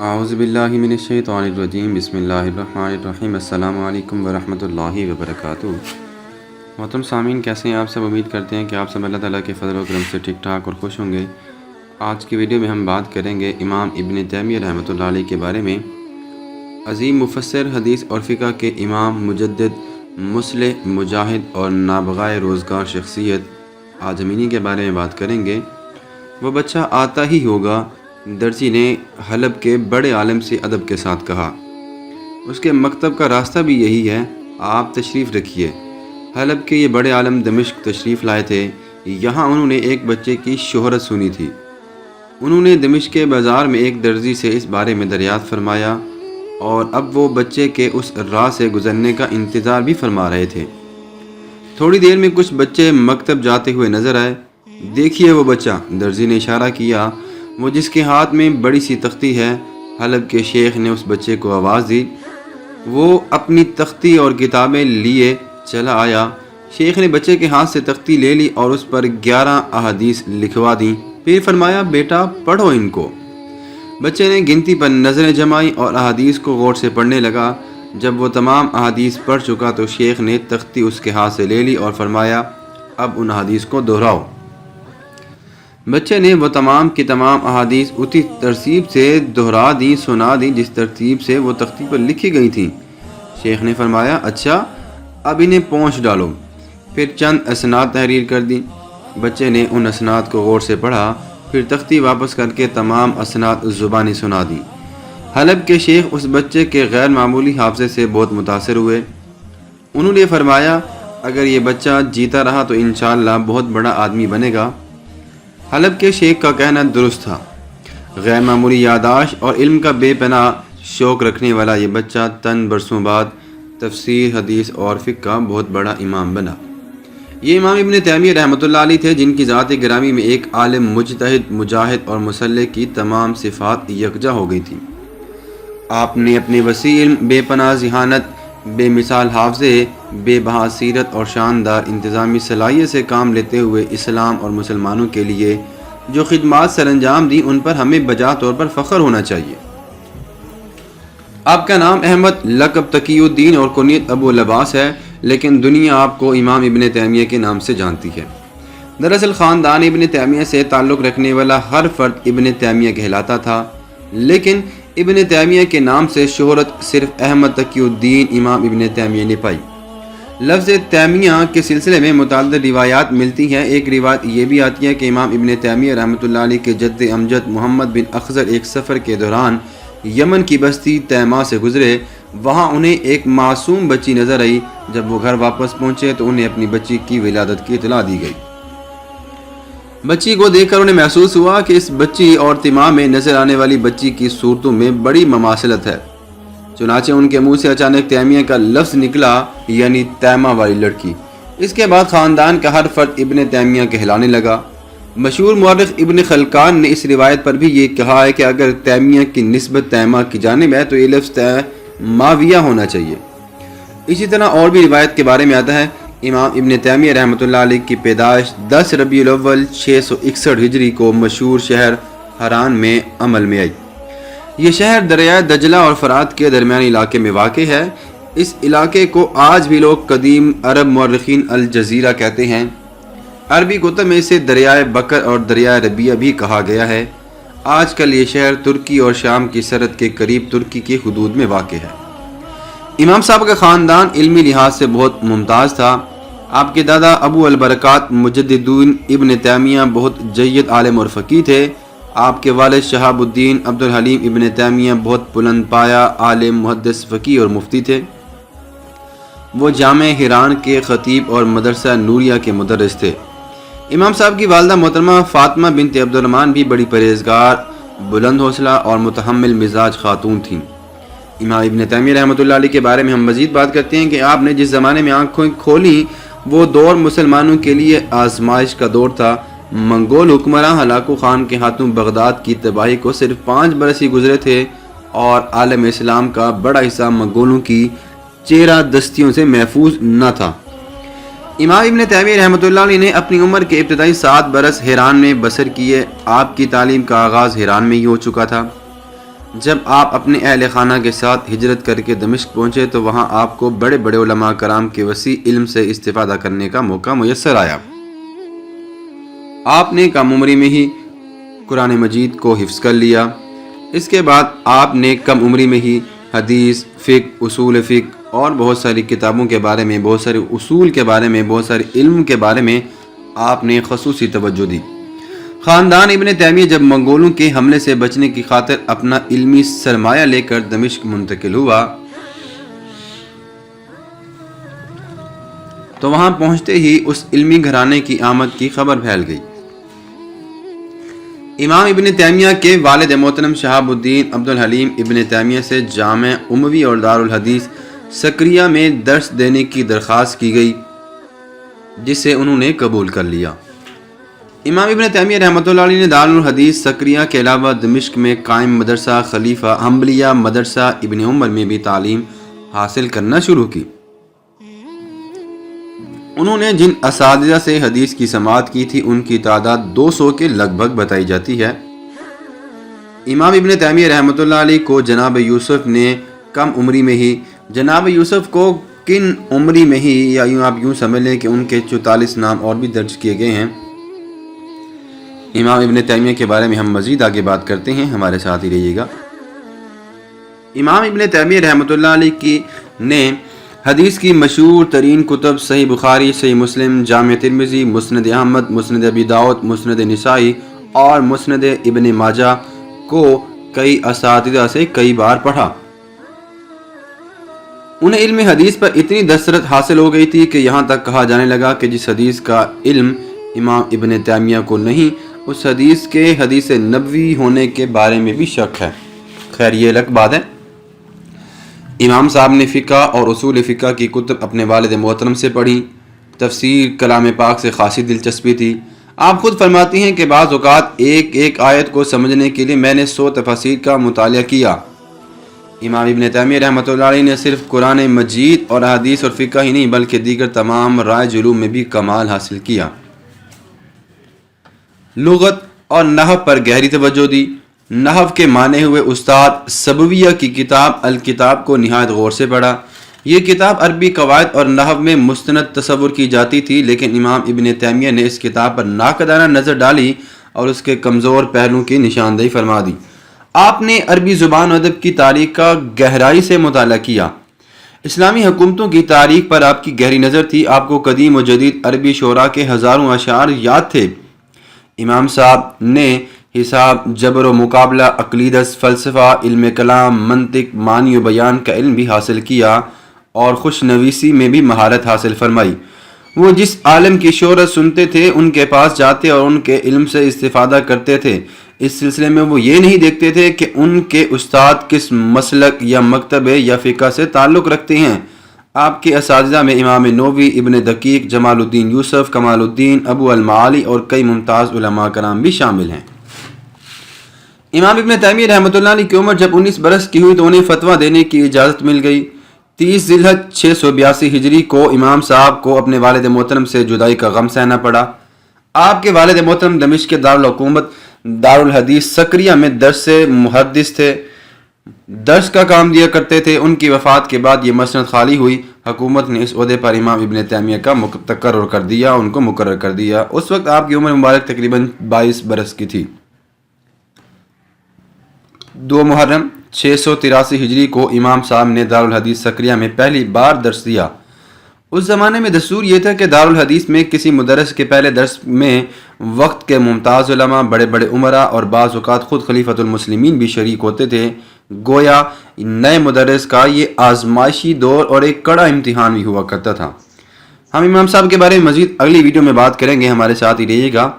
اعوذ باللہ من الشیطان الرجیم بسم اللہ الرحمن الرحیم السلام علیکم ورحمۃ اللہ وبرکاتہ۔ محترم سامعین، کیسے ہیں آپ سب؟ امید کرتے ہیں کہ آپ سب اللہ تعالیٰ کے فضل و کرم سے ٹھیک ٹھاک اور خوش ہوں گے۔ آج کی ویڈیو میں ہم بات کریں گے امام ابن تیمیہ رحمۃ اللہ علیہ کے بارے میں۔ عظیم مفسر حدیث اور فقہ کے امام، مجدد، مصلح، مجاہد اور نابغہ روزگار شخصیت، آج ہم انہی کے بارے میں بات کریں گے۔ وہ بچہ آتا ہی ہوگا، درزی نے حلب کے بڑے عالم سے ادب کے ساتھ کہا۔ اس کے مکتب کا راستہ بھی یہی ہے، آپ تشریف رکھیے۔ حلب کے یہ بڑے عالم دمشق تشریف لائے تھے۔ یہاں انہوں نے ایک بچے کی شہرت سنی تھی۔ انہوں نے دمشق کے بازار میں ایک درزی سے اس بارے میں دریافت فرمایا اور اب وہ بچے کے اس راہ سے گزرنے کا انتظار بھی فرما رہے تھے۔ تھوڑی دیر میں کچھ بچے مکتب جاتے ہوئے نظر آئے۔ دیکھیے وہ بچہ، درزی نے اشارہ کیا، وہ جس کے ہاتھ میں بڑی سی تختی ہے۔ حلب کے شیخ نے اس بچے کو آواز دی۔ وہ اپنی تختی اور کتابیں لیے چلا آیا۔ شیخ نے بچے کے ہاتھ سے تختی لے لی اور اس پر 11 احادیث لکھوا دیں۔ پھر فرمایا، بیٹا پڑھو ان کو۔ بچے نے گنتی پر نظریں جمائیں اور احادیث کو غور سے پڑھنے لگا۔ جب وہ تمام احادیث پڑھ چکا تو شیخ نے تختی اس کے ہاتھ سے لے لی اور فرمایا، اب ان احادیث کو دہراؤ۔ بچے نے وہ تمام کی تمام احادیث اسی ترتیب سے دہرا دیں، سنا دیں جس ترتیب سے وہ تختی پر لکھی گئی تھیں۔ شیخ نے فرمایا، اچھا اب انہیں پونچھ ڈالو۔ پھر چند اسناد تحریر کر دیں۔ بچے نے ان اسناد کو غور سے پڑھا، پھر تختی واپس کر کے تمام اسناد زبانی سنا دیں۔ حلب کے شیخ اس بچے کے غیر معمولی حافظے سے بہت متاثر ہوئے۔ انہوں نے فرمایا، اگر یہ بچہ جیتا رہا تو انشاءاللہ بہت بڑا آدمی بنے گا۔ حلب کے شیخ کا کہنا درست تھا۔ غیر معمولی یادداشت اور علم کا بے پناہ شوق رکھنے والا یہ بچہ چند برسوں بعد تفسیر، حدیث اور فقہ کا بہت بڑا امام بنا۔ یہ امام ابن تیمیہ رحمۃ اللہ علیہ تھے جن کی ذات گرامی میں ایک عالم، مجتہد، مجاہد اور مصلح کی تمام صفات یکجا ہو گئی تھیں۔ آپ نے اپنے وسیع علم، بے پناہ ذہانت، بے مثال حافظے، بے بہا سیرت اور شاندار انتظامی صلاحیت سے کام لیتے ہوئے اسلام اور مسلمانوں کے لیے جو خدمات سر انجام دیں ان پر ہمیں بجا طور پر فخر ہونا چاہیے۔ آپ کا نام احمد، لقب تقی الدین اور کنیت ابو العباس ہے، لیکن دنیا آپ کو امام ابن تیمیہ کے نام سے جانتی ہے۔ دراصل خاندان ابن تیمیہ سے تعلق رکھنے والا ہر فرد ابن تیمیہ کہلاتا تھا، لیکن ابن تیمیہ کے نام سے شہرت صرف احمد تقی الدین امام ابن تیمیہ نے پائی۔ لفظ تیمیہ کے سلسلے میں متعدد روایات ملتی ہیں۔ ایک روایت یہ بھی آتی ہے کہ امام ابن تیمیہ رحمۃ اللہ علیہ کے جد امجد محمد بن اخضر ایک سفر کے دوران یمن کی بستی تیمہ سے گزرے۔ وہاں انہیں ایک معصوم بچی نظر آئی۔ جب وہ گھر واپس پہنچے تو انہیں اپنی بچی کی ولادت کی اطلاع دی گئی۔ بچی کو دیکھ کر انہیں محسوس ہوا کہ اس بچی اور تیمہ میں نظر آنے والی بچی کی صورتوں میں بڑی مماثلت ہے۔ چنانچہ ان کے منہ سے اچانک تیمیہ کا لفظ نکلا، یعنی تیمہ والی لڑکی۔ اس کے بعد خاندان کا ہر فرد ابن تیمیہ کہلانے لگا۔ مشہور مورخ ابن خلکان نے اس روایت پر بھی یہ کہا ہے کہ اگر تیمیہ کی نسبت تیمہ کی جانب ہے تو یہ لفظ تیماویہ ہونا چاہیے۔ اسی طرح اور بھی روایت کے بارے میں آتا ہے، امام ابن تیمیہ رحمۃ اللہ علیہ کی پیدائش 10 ربیع الاول 661 ہجری کو مشہور شہر حران میں عمل میں آئی۔ یہ شہر دریائے دجلہ اور فرات کے درمیانی علاقے میں واقع ہے۔ اس علاقے کو آج بھی لوگ قدیم عرب مورخین الجزیرہ کہتے ہیں۔ عربی کتب میں اسے دریائے بکر اور دریائے ربیہ بھی کہا گیا ہے۔ آج کل یہ شہر ترکی اور شام کی سرحد کے قریب ترکی کی حدود میں واقع ہے۔ امام صاحب کا خاندان علمی لحاظ سے بہت ممتاز تھا۔ آپ کے دادا ابو البرکات مجددین ابن تیمیہ بہت جید عالم اور فقیہ تھے۔ آپ کے والد شہاب الدین عبد الحلیم ابن تیمیہ بہت بلند پایہ عالم، محدث، فقیہ اور مفتی تھے۔ وہ جامع حران کے خطیب اور مدرسہ نوریہ کے مدرس تھے۔ امام صاحب کی والدہ محترمہ فاطمہ بنت عبد الرحمن بھی بڑی پرہیزگار، بلند حوصلہ اور متحمل مزاج خاتون تھیں۔ امام ابن تیمیہ رحمۃ اللہ علیہ کے بارے میں ہم مزید بات کرتے ہیں کہ آپ نے جس زمانے میں آنکھیں کھولیں وہ دور مسلمانوں کے لیے آزمائش کا دور تھا۔ منگول حکمراں ہلاکو خان کے ہاتھوں بغداد کی تباہی کو صرف 5 برس ہی گزرے تھے اور عالم اسلام کا بڑا حصہ منگولوں کی چیرہ دستیوں سے محفوظ نہ تھا۔ امام ابن تیمیہ رحمۃ اللہ علیہ نے اپنی عمر کے ابتدائی 7 برس حران میں بسر کیے۔ آپ کی تعلیم کا آغاز حران میں ہی ہو چکا تھا۔ جب آپ اپنے اہل خانہ کے ساتھ ہجرت کر کے دمشق پہنچے تو وہاں آپ کو بڑے بڑے علماء کرام کے وسیع علم سے استفادہ کرنے کا موقع میسر آیا۔ آپ نے کم عمری میں ہی قرآن مجید کو حفظ کر لیا۔ اس کے بعد آپ نے کم عمری میں ہی حدیث، فقہ، اصول فقہ اور بہت ساری کتابوں کے بارے میں، بہت سارے اصول کے بارے میں، بہت سارے علم کے بارے میں آپ نے خصوصی توجہ دی۔ خاندان ابن تیمیہ جب منگولوں کے حملے سے بچنے کی خاطر اپنا علمی سرمایہ لے کر دمشق منتقل ہوا تو وہاں پہنچتے ہی اس علمی گھرانے کی آمد کی خبر پھیل گئی۔ امام ابن تیمیہ کے والد محترم شہاب الدین عبد الحلیم ابن تیمیہ سے جامع اموی اور دارالحدیث سکریہ میں درس دینے کی درخواست کی گئی، جسے انہوں نے قبول کر لیا۔ امام ابن تیمیہ رحمۃ اللہ علیہ نے دارالحدیث سکریہ کے علاوہ دمشق میں قائم مدرسہ خلیفہ حنبلیہ مدرسہ ابن عمر میں بھی تعلیم حاصل کرنا شروع کی۔ انہوں نے جن اساتذہ سے حدیث کی سماعت کی تھی ان کی تعداد 200 کے لگ بھگ بتائی جاتی ہے۔ امام ابن تیمیہ رحمۃ اللہ علیہ کو جناب یوسف نے کم عمری میں ہی، جناب یوسف کو کن عمری میں ہی، یا آپ یوں سمجھ لیں کہ ان کے 44 نام اور بھی درج کیے گئے ہیں۔ امام ابن تیمیہ کے بارے میں ہم مزید آگے بات کرتے ہیں، ہمارے ساتھ ہی رہیے گا۔ امام ابن تیمیہ رحمۃ اللہ علیہ نے حدیث کی مشہور ترین کتب صحیح بخاری، صحیح مسلم، جامع ترمذی، مسند احمد، مسند ابی داؤد، مسند نسائی اور مسند ابن ماجہ کو کئی اساتذہ سے کئی بار پڑھا۔ انہیں علم حدیث پر اتنی دسترس حاصل ہو گئی تھی کہ یہاں تک کہا جانے لگا کہ جس حدیث کا علم امام ابن تیمیہ کو نہیں، اس حدیث کے حدیث نبوی ہونے کے بارے میں بھی شک ہے۔ خیر یہ الگ بات ہے۔ امام صاحب نے فقہ اور اصول فقہ کی کتب اپنے والد محترم سے پڑھی۔ تفسیر کلام پاک سے خاصی دلچسپی تھی۔ آپ خود فرماتی ہیں کہ بعض اوقات ایک ایک آیت کو سمجھنے کے لیے میں نے 100 تفاسیر کا مطالعہ کیا۔ امام ابن تیمیہ رحمۃ اللہ علیہ نے صرف قرآن مجید اور حدیث اور فقہ ہی نہیں بلکہ دیگر تمام رائج علوم میں بھی کمال حاصل کیا۔ لغت اور نحو پر گہری توجہ دی۔ نحو کے مانے ہوئے استاد سبویہ کی کتاب الکتاب کو نہایت غور سے پڑھا۔ یہ کتاب عربی قواعد اور نحو میں مستند تصور کی جاتی تھی، لیکن امام ابن تیمیہ نے اس کتاب پر ناقدانہ نظر ڈالی اور اس کے کمزور پہلوؤں کی نشاندہی فرما دی۔ آپ نے عربی زبان و ادب کی تاریخ کا گہرائی سے مطالعہ کیا۔ اسلامی حکومتوں کی تاریخ پر آپ کی گہری نظر تھی۔ آپ کو قدیم و جدید عربی شعراء کے ہزاروں اشعار یاد تھے۔ امام صاحب نے حساب، جبر و مقابلہ، عقیدت، فلسفہ، علم کلام، منطق، معنی و بیان کا علم بھی حاصل کیا اور خوش نویسی میں بھی مہارت حاصل فرمائی۔ وہ جس عالم کی شہرت سنتے تھے ان کے پاس جاتے اور ان کے علم سے استفادہ کرتے تھے۔ اس سلسلے میں وہ یہ نہیں دیکھتے تھے کہ ان کے استاد کس مسلک یا مکتب یا فقہ سے تعلق رکھتے ہیں۔ آپ کے اساتذہ میں امام نووی، ابن دقیق، جمال الدین یوسف، کمال الدین، ابو المعالی اور کئی ممتاز علماء کرام بھی شامل ہیں۔ امام ابن تیمیہ رحمۃ اللہ علیہ کی عمر جب 19 برس کی ہوئی تو انہیں فتویٰ دینے کی اجازت مل گئی۔ 30 ذی الحجہ 682 ہجری کو امام صاحب کو اپنے والد محترم سے جدائی کا غم سہنا پڑا۔ آپ کے والد محترم دمشق کے دارالحکومت دارالحدیث سکریہ میں درس محدث تھے، درس کا کام دیا کرتے تھے۔ ان کی وفات کے بعد یہ مسند خالی ہوئی۔ حکومت نے اس عہدے پر امام ابن تیمیہ کا تقرر کر دیا، ان کو مقرر کر دیا۔ اس وقت آپ کی عمر مبارک تقریباً 22 برس کی تھی۔ 2 محرم 683 ہجری کو امام صاحب نے دارالحدیث سکریہ میں پہلی بار درس دیا۔ اس زمانے میں دستور یہ تھا کہ دارالحدیث میں کسی مدرس کے پہلے درس میں وقت کے ممتاز علماء، بڑے بڑے امراء اور بعض اوقات خود خلیفۃ المسلمین بھی شریک ہوتے تھے۔ گویا نئے مدرس کا یہ آزمائشی دور اور ایک کڑا امتحان بھی ہوا کرتا تھا۔ ہم امام صاحب کے بارے میں مزید اگلی ویڈیو میں بات کریں گے، ہمارے ساتھ ہی رہیے گا۔